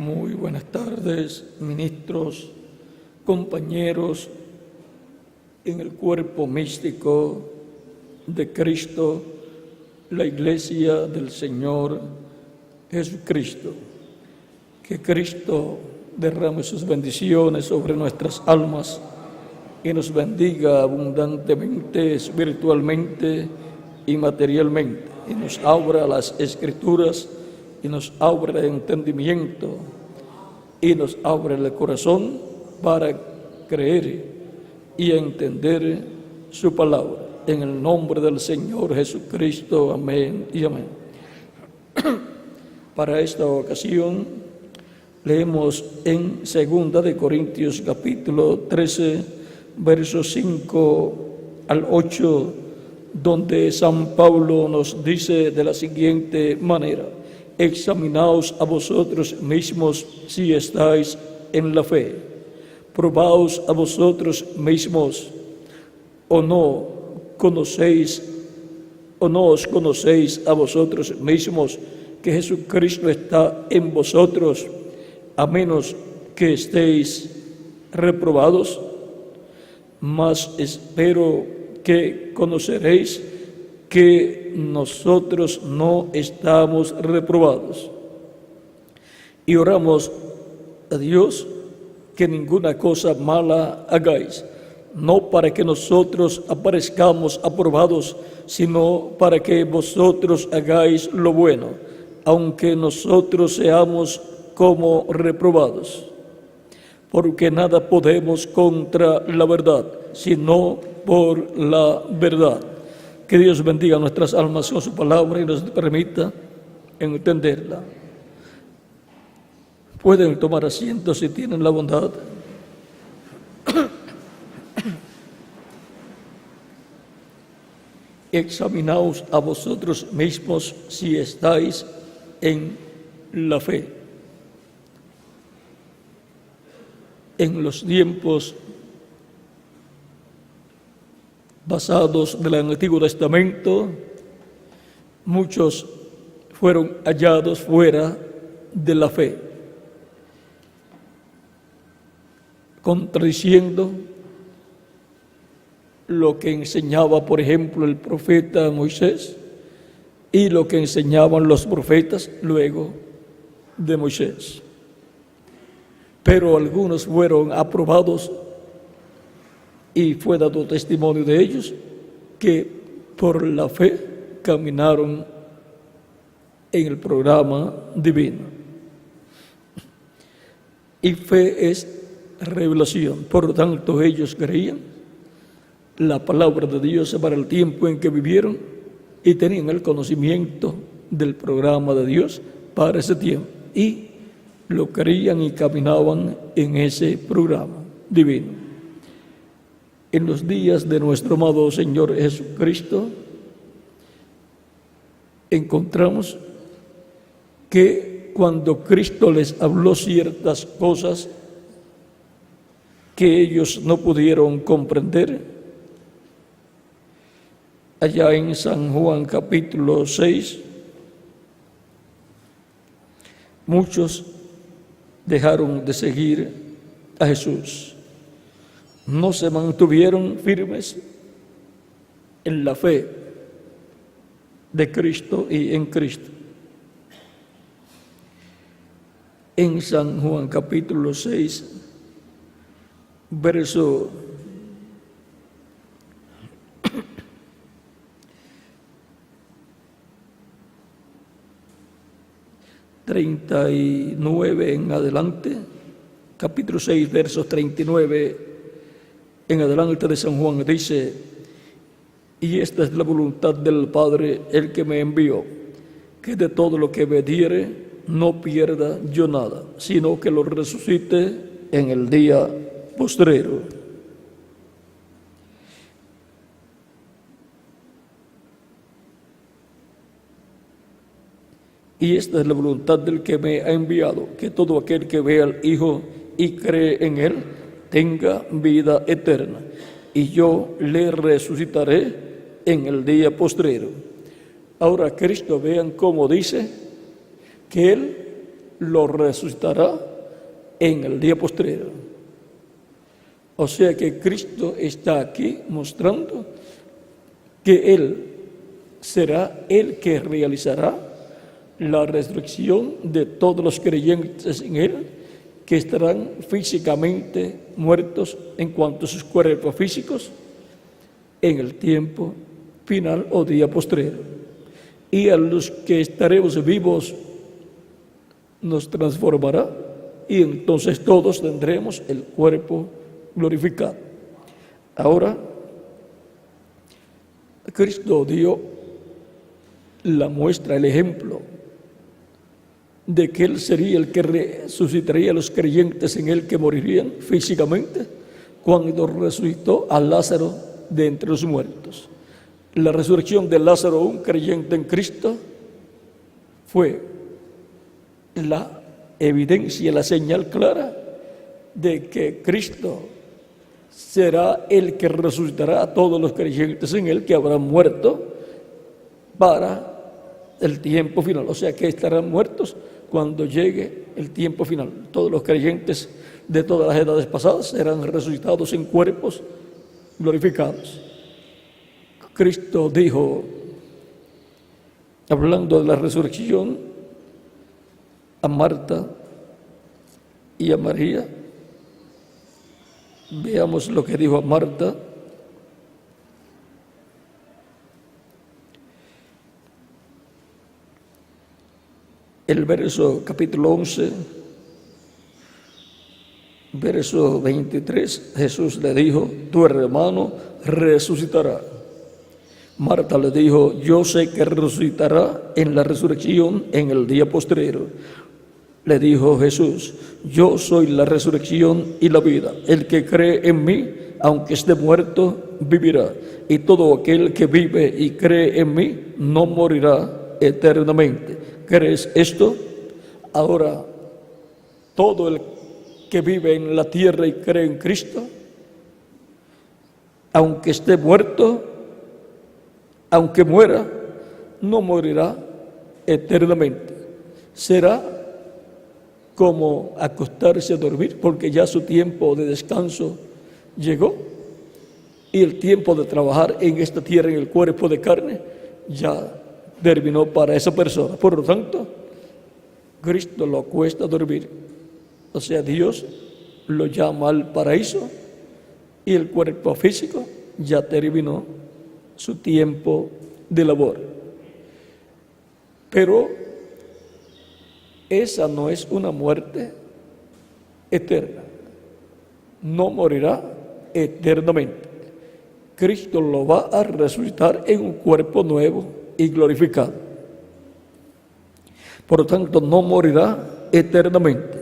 Muy buenas tardes, ministros, compañeros en el cuerpo místico de Cristo, la Iglesia del Señor Jesucristo. Que Cristo derrame sus bendiciones sobre nuestras almas y nos bendiga abundantemente, espiritualmente y materialmente, y nos abra las Escrituras, y nos abra el entendimiento, y nos abra el corazón para creer y entender su palabra. En el nombre del Señor Jesucristo, amén y amén. Para esta ocasión leemos en 2 de Corintios capítulo 13, versos 5 al 8, donde San Pablo nos dice de la siguiente manera: examinaos a vosotros mismos si estáis en la fe. Probaos a vosotros mismos, o no os conocéis a vosotros mismos que Jesucristo está en vosotros, a menos que estéis reprobados. Mas espero que conoceréis que nosotros no estamos reprobados. Y oramos a Dios que ninguna cosa mala hagáis, no para que nosotros aparezcamos aprobados, sino para que vosotros hagáis lo bueno, aunque nosotros seamos como reprobados. Porque nada podemos contra la verdad, sino por la verdad. Que Dios bendiga nuestras almas con su palabra y nos permita entenderla. Pueden tomar asiento si tienen la bondad. Examinaos a vosotros mismos si estáis en la fe. En los tiempos pasados del Antiguo Testamento, muchos fueron hallados fuera de la fe, contradiciendo lo que enseñaba, por ejemplo, el profeta Moisés y lo que enseñaban los profetas luego de Moisés. Pero algunos fueron aprobados y fue dado testimonio de ellos que por la fe caminaron en el programa divino. Y fe es revelación. Por lo tanto, ellos creían la palabra de Dios para el tiempo en que vivieron y tenían el conocimiento del programa de Dios para ese tiempo. Y lo creían y caminaban en ese programa divino. En los días de nuestro amado Señor Jesucristo, encontramos que cuando Cristo les habló ciertas cosas que ellos no pudieron comprender, allá en San Juan capítulo 6, muchos dejaron de seguir a Jesús. No se mantuvieron firmes en la fe de Cristo y en Cristo. En San Juan capítulo 6, verso 39 en adelante, capítulo 6, versos 39 en adelante de San Juan, dice: y esta es la voluntad del Padre, el que me envió, que de todo lo que me diere no pierda yo nada, sino que lo resucite en el día postrero. Y esta es la voluntad del que me ha enviado, que todo aquel que vea al Hijo y cree en Él tenga vida eterna, y yo le resucitaré en el día postrero. Ahora Cristo, vean cómo dice que Él lo resucitará en el día postrero. O sea que Cristo está aquí mostrando que Él será el que realizará la resurrección de todos los creyentes en Él, que estarán físicamente muertos en cuanto a sus cuerpos físicos en el tiempo final o día postrero. Y a los que estaremos vivos nos transformará, y entonces todos tendremos el cuerpo glorificado. Ahora, Cristo dio la muestra, el ejemplo de que Él sería el que resucitaría a los creyentes en Él que morirían físicamente cuando resucitó a Lázaro de entre los muertos. La resurrección de Lázaro, un creyente en Cristo, fue la evidencia, la señal clara de que Cristo será el que resucitará a todos los creyentes en Él que habrán muerto para el tiempo final. O sea que estarán muertos cuando llegue el tiempo final. Todos los creyentes de todas las edades pasadas serán resucitados en cuerpos glorificados. Cristo dijo, hablando de la resurrección, a Marta y a María. Veamos lo que dijo a Marta. El verso capítulo 11, verso 23, Jesús le dijo, tu hermano resucitará. Marta le dijo, yo sé que resucitará en la resurrección en el día postrero. Le dijo Jesús, yo soy la resurrección y la vida. El que cree en mí, aunque esté muerto, vivirá. Y todo aquel que vive y cree en mí, no morirá eternamente. ¿Crees esto? Ahora, todo el que vive en la tierra y cree en Cristo, aunque esté muerto, aunque muera, no morirá eternamente. Será como acostarse a dormir, porque ya su tiempo de descanso llegó y el tiempo de trabajar en esta tierra, en el cuerpo de carne, ya terminó para esa persona. Por lo tanto, Cristo lo acuesta a dormir. O sea, Dios lo llama al paraíso y el cuerpo físico ya terminó su tiempo de labor. Pero esa no es una muerte eterna. No morirá eternamente. Cristo lo va a resucitar en un cuerpo nuevo y glorificado. Por lo tanto, no morirá eternamente.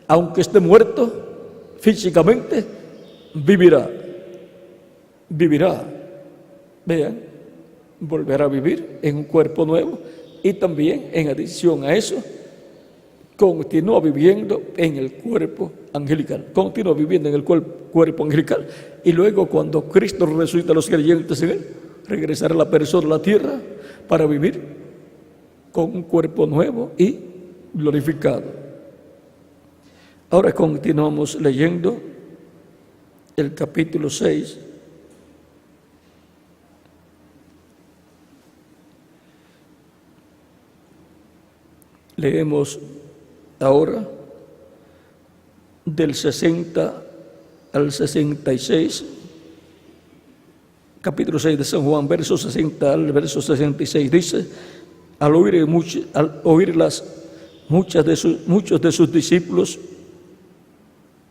Aunque esté muerto físicamente, vivirá. Vivirá. Vean, volverá a vivir en un cuerpo nuevo y también, en adición a eso, continúa viviendo en el cuerpo angelical. Continúa viviendo en el cuerpo angelical. Y luego, cuando Cristo resucita a los creyentes en Él, regresará la persona a la tierra para vivir con un cuerpo nuevo y glorificado. Ahora continuamos leyendo el capítulo 6. Leemos ahora del 60 al 66, capítulo 6 de San Juan, verso 60 al verso 66, dice, al oírlas, muchos de sus discípulos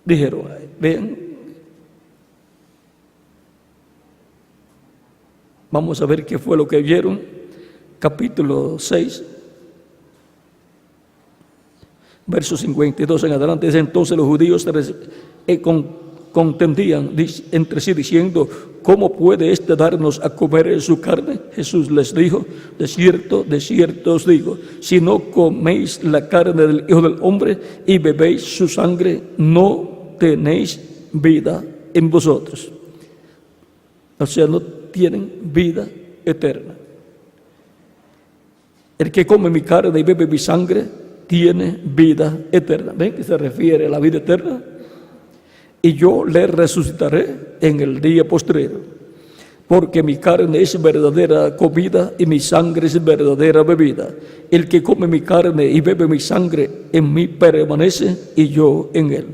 dijeron, vean, vamos a ver qué fue lo que vieron, capítulo 6, verso 52 en adelante. Desde entonces los judíos contendían entre sí diciendo, ¿cómo puede éste darnos a comer su carne? Jesús les dijo, de cierto os digo, si no coméis la carne del Hijo del Hombre y bebéis su sangre, no tenéis vida en vosotros. O sea, no tienen vida eterna. El que come mi carne y bebe mi sangre tiene vida eterna. ¿Ven que se refiere a la vida eterna? Y yo le resucitaré en el día postrero. Porque mi carne es verdadera comida y mi sangre es verdadera bebida. El que come mi carne y bebe mi sangre, en mí permanece y yo en él.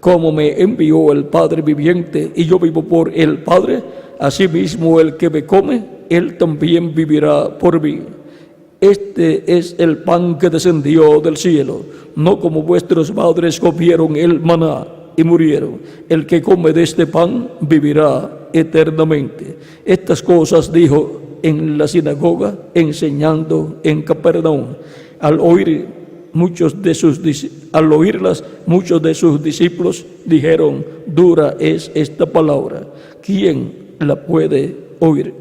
Como me envió el Padre viviente y yo vivo por el Padre, asimismo el que me come, él también vivirá por mí. Este es el pan que descendió del cielo, no como vuestros padres comieron el maná y murieron. El que come de este pan vivirá eternamente. Estas cosas dijo en la sinagoga, enseñando en Capernaum. Al oírlas, muchos de sus discípulos dijeron: dura es esta palabra, ¿quién la puede oír?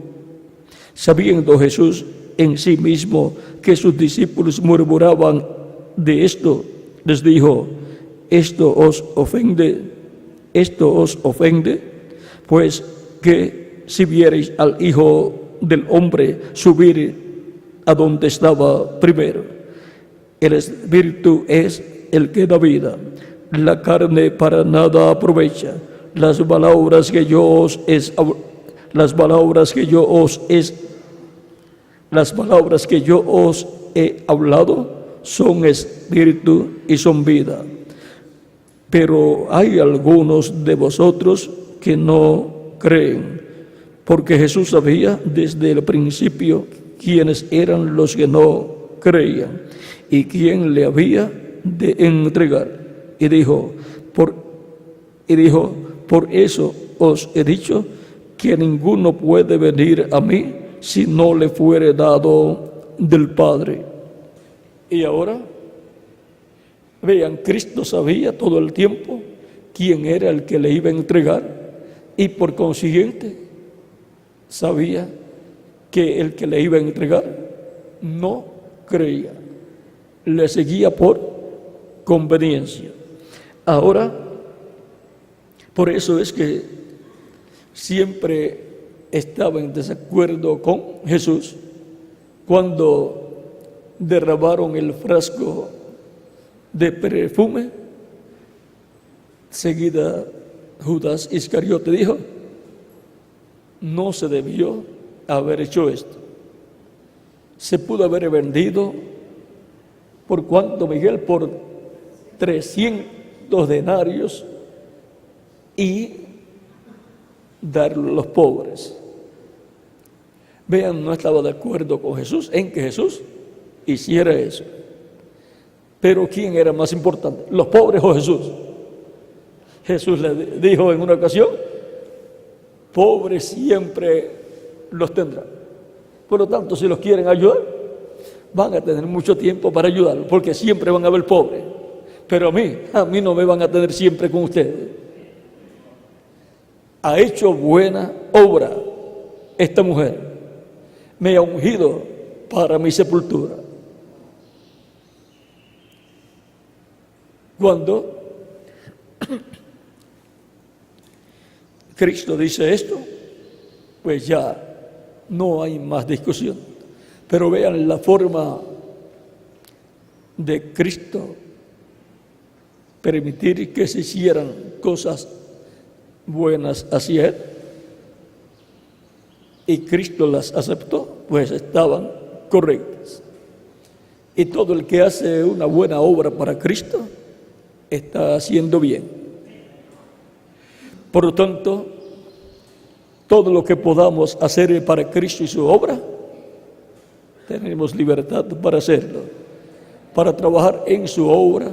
Sabiendo Jesús en sí mismo que sus discípulos murmuraban de esto, les dijo: ¿Esto os ofende? Pues que si viereis al Hijo del Hombre subir a donde estaba primero. El Espíritu es el que da vida, la carne para nada aprovecha. Las palabras que yo os he hablado son espíritu y son vida. Pero hay algunos de vosotros que no creen, porque Jesús sabía desde el principio quiénes eran los que no creían y quién le había de entregar. Y dijo, por eso os he dicho que ninguno puede venir a mí si no le fuere dado del Padre. Y ahora, vean, Cristo sabía todo el tiempo quién era el que le iba a entregar y por consiguiente sabía que el que le iba a entregar no creía, le seguía por conveniencia. Ahora, por eso es que siempre estaba en desacuerdo con Jesús cuando derramaron el frasco de perfume. Seguida Judas Iscariote dijo: no se debió haber hecho esto. Se pudo haber vendido, ¿por cuánto, Miguel? Por 300 denarios y darlo a los pobres. Vean, no estaba de acuerdo con Jesús en que Jesús hiciera eso. Pero ¿quién era más importante? ¿Los pobres o Jesús? Jesús le dijo en una ocasión: pobres siempre los tendrán. Por lo tanto, si los quieren ayudar, van a tener mucho tiempo para ayudarlos, porque siempre van a haber pobres. Pero a mí no me van a tener siempre con ustedes. Ha hecho buena obra esta mujer. Me ha ungido para mi sepultura. Cuando Cristo dice esto, pues ya no hay más discusión. Pero vean la forma de Cristo permitir que se hicieran cosas buenas hacia Él. Y Cristo las aceptó, pues estaban correctas. Y todo el que hace una buena obra para Cristo está haciendo bien. Por lo tanto, todo lo que podamos hacer para Cristo y su obra, tenemos libertad para hacerlo, para trabajar en su obra,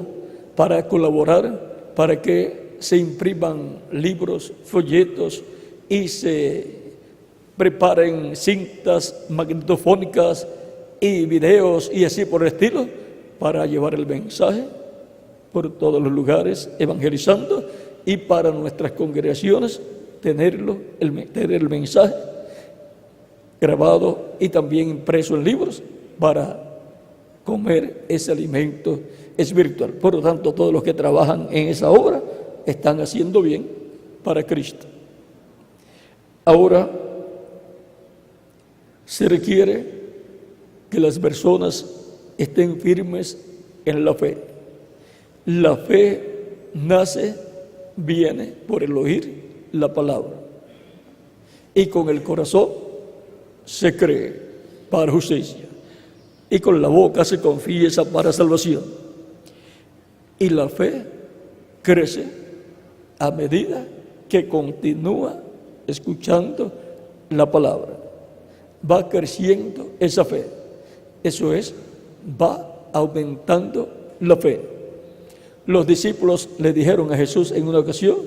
para colaborar, para que se impriman libros, folletos y se preparen cintas magnetofónicas y videos y así por el estilo, para llevar el mensaje por todos los lugares evangelizando, y para nuestras congregaciones tener el mensaje grabado y también impreso en libros para comer ese alimento espiritual. Por lo tanto, todos los que trabajan en esa obra están haciendo bien para Cristo. Ahora se requiere que las personas estén firmes en la fe. La fe viene por el oír la palabra. Y con el corazón se cree para justicia. Y con la boca se confiesa para salvación. Y la fe crece a medida que continúa escuchando la palabra. Va creciendo esa fe. Eso es, va aumentando la fe. Los discípulos le dijeron a Jesús en una ocasión,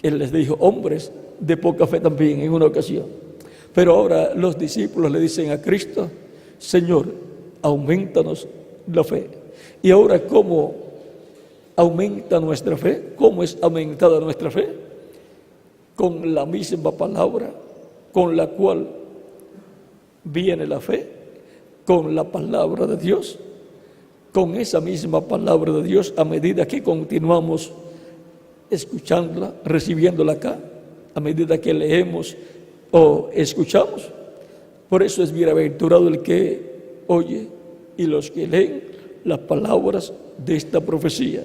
Él les dijo, hombres de poca fe también en una ocasión. Pero ahora los discípulos le dicen a Cristo, Señor, aumentanos la fe. Y ahora, ¿cómo aumenta nuestra fe? ¿Cómo es aumentada nuestra fe? Con la misma palabra con la cual viene la fe, con la palabra de Dios. Con esa misma palabra de Dios, a medida que continuamos escuchándola, recibiéndola acá, a medida que leemos o escuchamos. Por eso es bienaventurado el que oye y los que leen las palabras de esta profecía,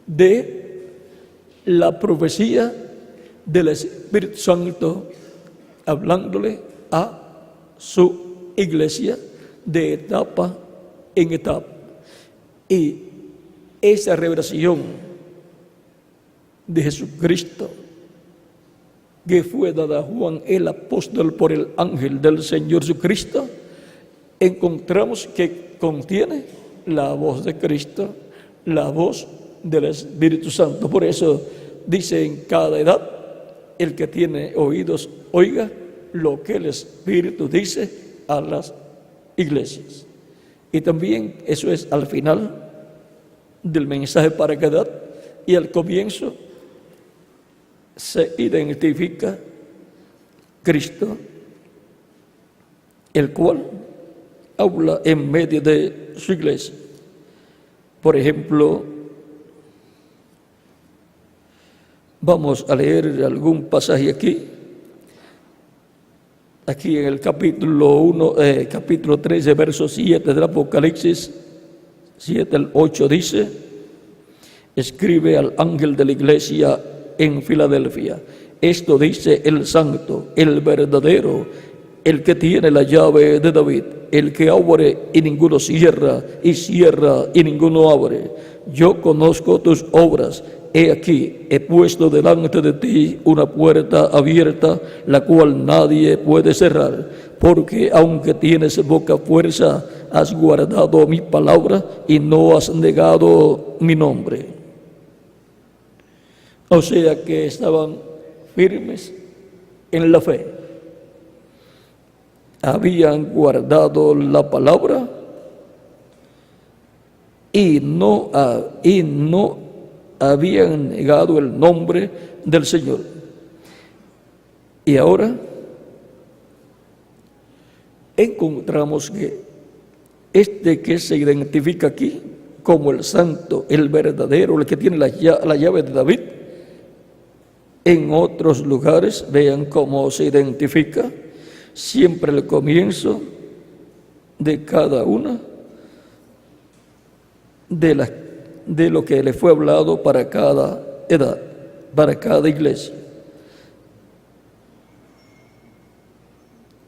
de la profecía del Espíritu Santo, hablándole a su iglesia de etapa en etapa. Y esa revelación de Jesucristo que fue dada a Juan el apóstol por el ángel del Señor Jesucristo, encontramos que contiene la voz de Cristo, la voz del Espíritu Santo. Por eso dice, en cada edad, el que tiene oídos, oiga lo que el Espíritu dice a las iglesias. Y también eso es al final del mensaje para cada edad, y al comienzo se identifica Cristo, el cual habla en medio de su iglesia. Por ejemplo, vamos a leer algún pasaje aquí en el capítulo 13, verso 7 del Apocalipsis 7 al 8 dice, escribe al ángel de la iglesia en Filadelfia, esto dice el santo, el verdadero, el que tiene la llave de David, el que abre y ninguno cierra, y cierra y ninguno abre. Yo conozco tus obras. He aquí, he puesto delante de ti una puerta abierta, la cual nadie puede cerrar, porque aunque tienes poca fuerza, has guardado mi palabra y no has negado mi nombre. O sea que estaban firmes en la fe. Habían guardado la palabra y no habían negado el nombre del Señor. Y ahora encontramos que que se identifica aquí como el santo, el verdadero, el que tiene la llave de David, en otros lugares, vean cómo se identifica siempre el comienzo de cada una de lo que le fue hablado para cada edad, para cada iglesia.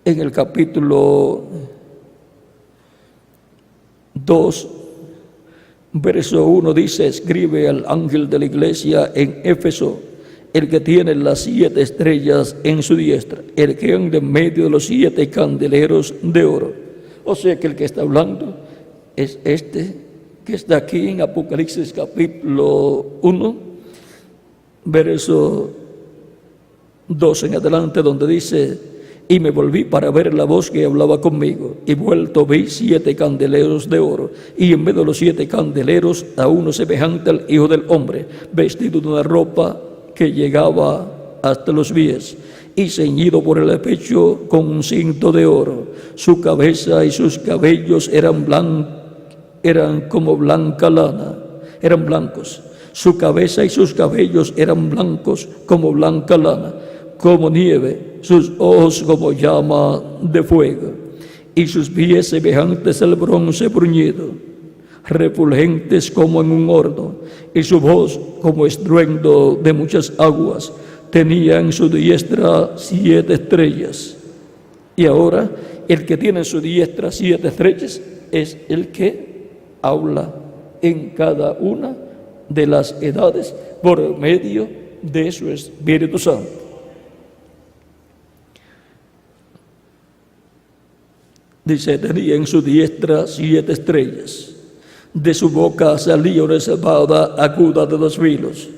En el capítulo 2, verso 1 dice, escribe al ángel de la iglesia en Éfeso, el que tiene las 7 estrellas en su diestra, el que anda en medio de los 7 candeleros de oro. O sea que el que está hablando es este que está aquí en Apocalipsis capítulo 1, verso 2 en adelante, donde dice, y me volví para ver la voz que hablaba conmigo, y vuelto vi 7 candeleros de oro, y en medio de los 7 candeleros a uno semejante al Hijo del Hombre, vestido de una ropa que llegaba hasta los pies, y ceñido por el pecho con un cinto de oro. Su cabeza y sus cabellos eran como blanca lana, eran blancos. Su cabeza y sus cabellos eran blancos como blanca lana, como nieve, sus ojos como llama de fuego, y sus pies semejantes al bronce bruñido. refulgentes como en un horno, y su voz como estruendo de muchas aguas. Tenía en su diestra 7 estrellas. Y ahora el que tiene en su diestra 7 estrellas es el que habla en cada una de las edades por medio de su Espíritu Santo. Dice, tenía en su diestra 7 estrellas. De su boca salía una espada aguda de 2 filos,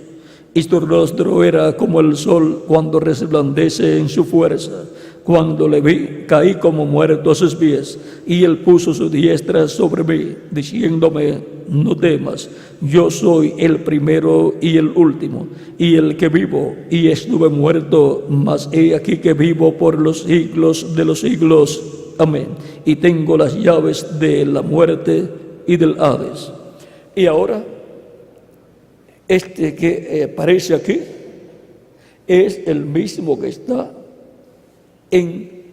y su rostro era como el sol cuando resplandece en su fuerza. Cuando le vi, caí como muerto a sus pies, y él puso su diestra sobre mí, diciéndome, no temas, yo soy el primero y el último, y el que vivo, y estuve muerto, mas he aquí que vivo por los siglos de los siglos. Amén. Y tengo las llaves de la muerte y del Hades. Y ahora, este que aparece aquí es el mismo que está en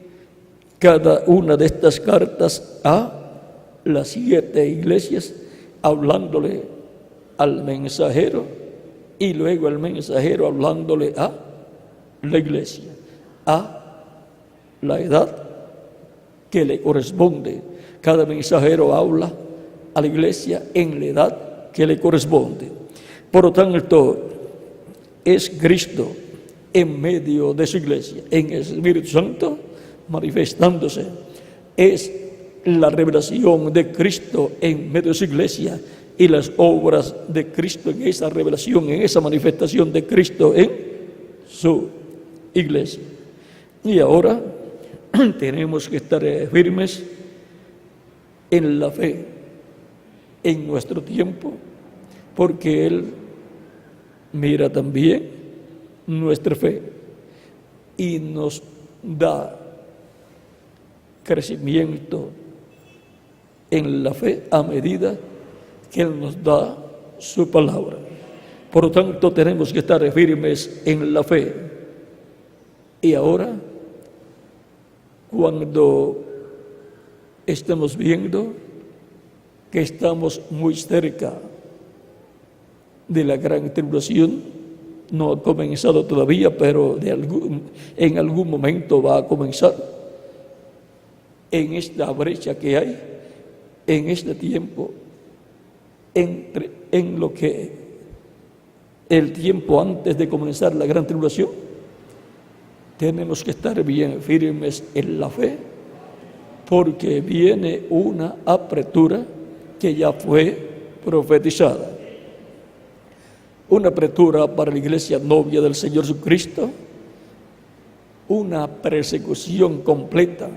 cada una de estas cartas a las 7 iglesias, hablándole al mensajero, y luego el mensajero hablándole a la iglesia, a la edad que le corresponde. Cada mensajero habla a la iglesia en la edad que le corresponde. Por lo tanto, es Cristo en medio de su iglesia, en el Espíritu Santo manifestándose. Es la revelación de Cristo en medio de su iglesia y las obras de Cristo en esa revelación, en esa manifestación de Cristo en su iglesia. Y ahora tenemos que estar firmes en la fe en nuestro tiempo, porque Él mira también nuestra fe y nos da crecimiento en la fe a medida que Él nos da su palabra. Por lo tanto, tenemos que estar firmes en la fe. Y ahora, cuando estamos viendo que estamos muy cerca de la gran tribulación, no ha comenzado todavía, pero en algún momento va a comenzar. En esta brecha que hay, en este tiempo, en lo que el tiempo antes de comenzar la gran tribulación, tenemos que estar bien firmes en la fe, porque viene una apertura que ya fue profetizada. Una apertura para la iglesia novia del Señor Jesucristo, una persecución completa.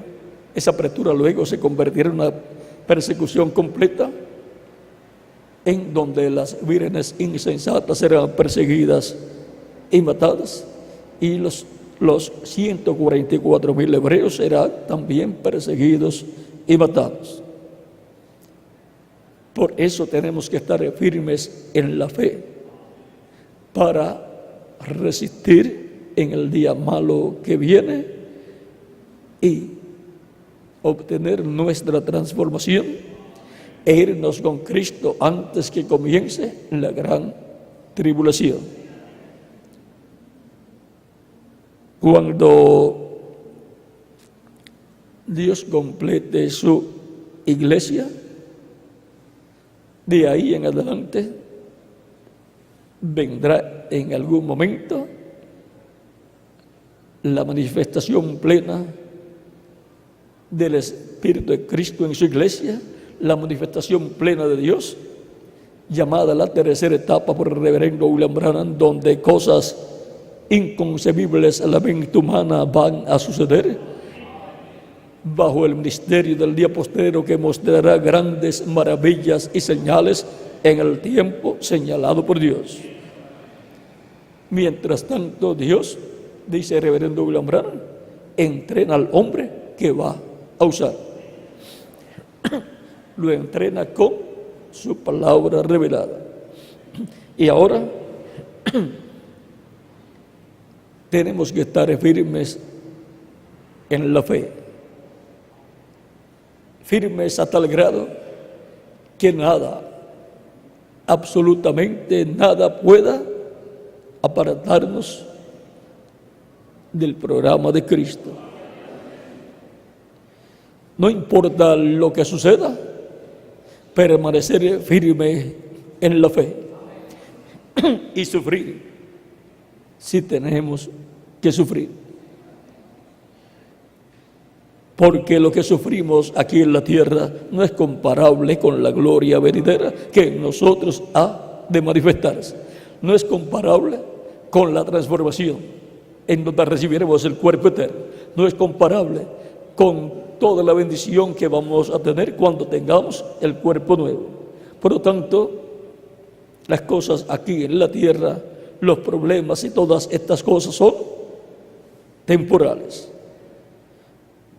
Esa apertura luego se convertirá en una persecución completa, en donde las vírgenes insensatas serán perseguidas y matadas, y los 144,000 hebreos serán también perseguidos y matados. Por eso tenemos que estar firmes en la fe para resistir en el día malo que viene y obtener nuestra transformación e irnos con Cristo antes que comience la gran tribulación. Cuando Dios complete su iglesia, de ahí en adelante vendrá en algún momento la manifestación plena del Espíritu de Cristo en su iglesia, la manifestación plena de Dios, llamada la tercera etapa por el reverendo William Branham, donde cosas inconcebibles a la mente humana van a suceder bajo el ministerio del día postrero, que mostrará grandes maravillas y señales en el tiempo señalado por Dios. Mientras tanto, Dios, dice el reverendo William Branham, entrena al hombre que va a usar. Lo entrena con su palabra revelada. Y ahora tenemos que estar firmes en la fe. Firmes a tal grado que nada, absolutamente nada pueda apartarnos del programa de Cristo. No importa lo que suceda, permanecer firme en la fe y sufrir si tenemos que sufrir. Porque lo que sufrimos aquí en la tierra no es comparable con la gloria venidera que en nosotros ha de manifestarse. No es comparable con la transformación en donde recibiremos el cuerpo eterno. No es comparable con toda la bendición que vamos a tener cuando tengamos el cuerpo nuevo. Por lo tanto, las cosas aquí en la tierra, los problemas y todas estas cosas son temporales.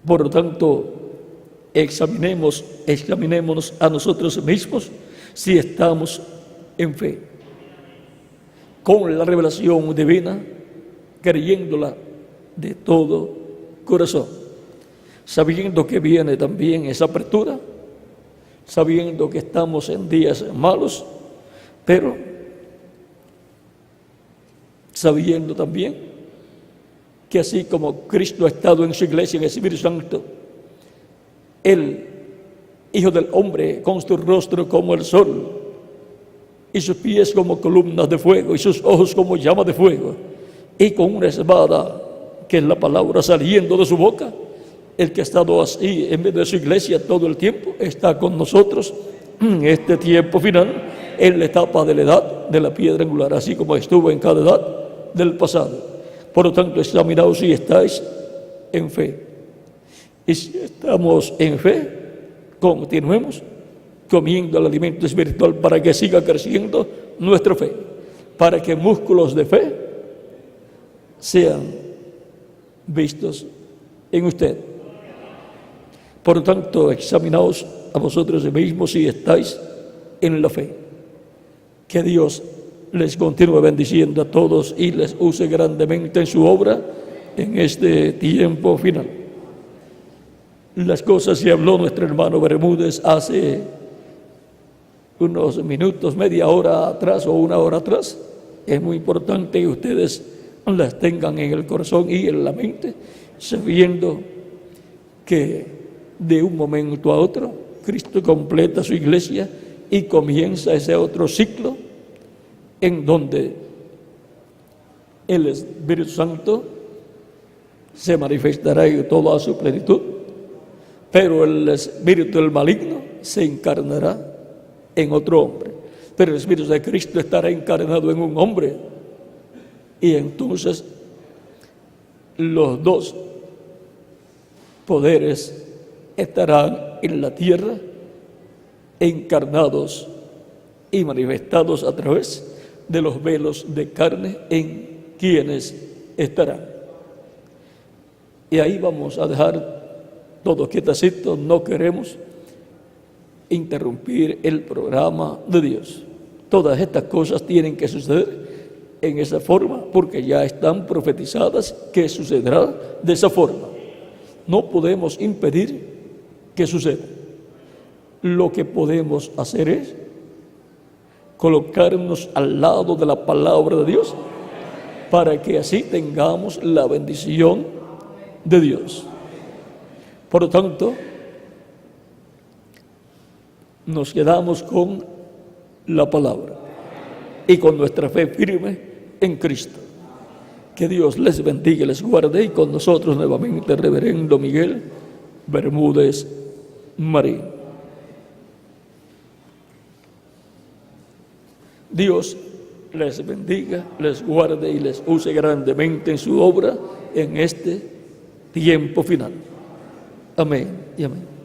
Por lo tanto, examinémonos a nosotros mismos si estamos en fe, con la revelación divina, creyéndola de todo corazón, sabiendo que viene también esa apertura, sabiendo que estamos en días malos, pero sabiendo también que así como Cristo ha estado en su iglesia en el Espíritu Santo, el Hijo del Hombre con su rostro como el sol, y sus pies como columnas de fuego, y sus ojos como llamas de fuego, y con una espada, que es la palabra, saliendo de su boca, el que ha estado así en medio de su iglesia todo el tiempo, está con nosotros en este tiempo final, en la etapa de la edad de la piedra angular, así como estuvo en cada edad del pasado. Por lo tanto, examinaos si estáis en fe. Y si estamos en fe, continuemos comiendo el alimento espiritual para que siga creciendo nuestra fe, para que músculos de fe sean vistos en usted. Por lo tanto, examinaos a vosotros mismos si estáis en la fe. Que Dios les continúe bendiciendo a todos y les use grandemente en su obra en este tiempo final. Las cosas que habló nuestro hermano Bermúdez hace unos minutos, media hora atrás o una hora atrás, es muy importante que ustedes las tengan en el corazón y en la mente, sabiendo que de un momento a otro Cristo completa su iglesia y comienza ese otro ciclo en donde el Espíritu Santo se manifestará en toda su plenitud, pero el espíritu del maligno se encarnará en otro hombre. Pero el Espíritu de Cristo estará encarnado en un hombre, y entonces los dos poderes estarán en la tierra encarnados y manifestados a través de los velos de carne en quienes estarán. Y ahí vamos a dejar todo quietecito, no queremos interrumpir el programa de Dios. Todas estas cosas tienen que suceder en esa forma porque ya están profetizadas que sucederá de esa forma. No podemos impedir que suceda. Lo que podemos hacer es colocarnos al lado de la palabra de Dios para que así tengamos la bendición de Dios. Por lo tanto, nos quedamos con la palabra y con nuestra fe firme en Cristo. Que Dios les bendiga y les guarde, y con nosotros nuevamente el reverendo Miguel Bermúdez Marín. Dios les bendiga, les guarde y les use grandemente en su obra en este tiempo final. Amén y amén.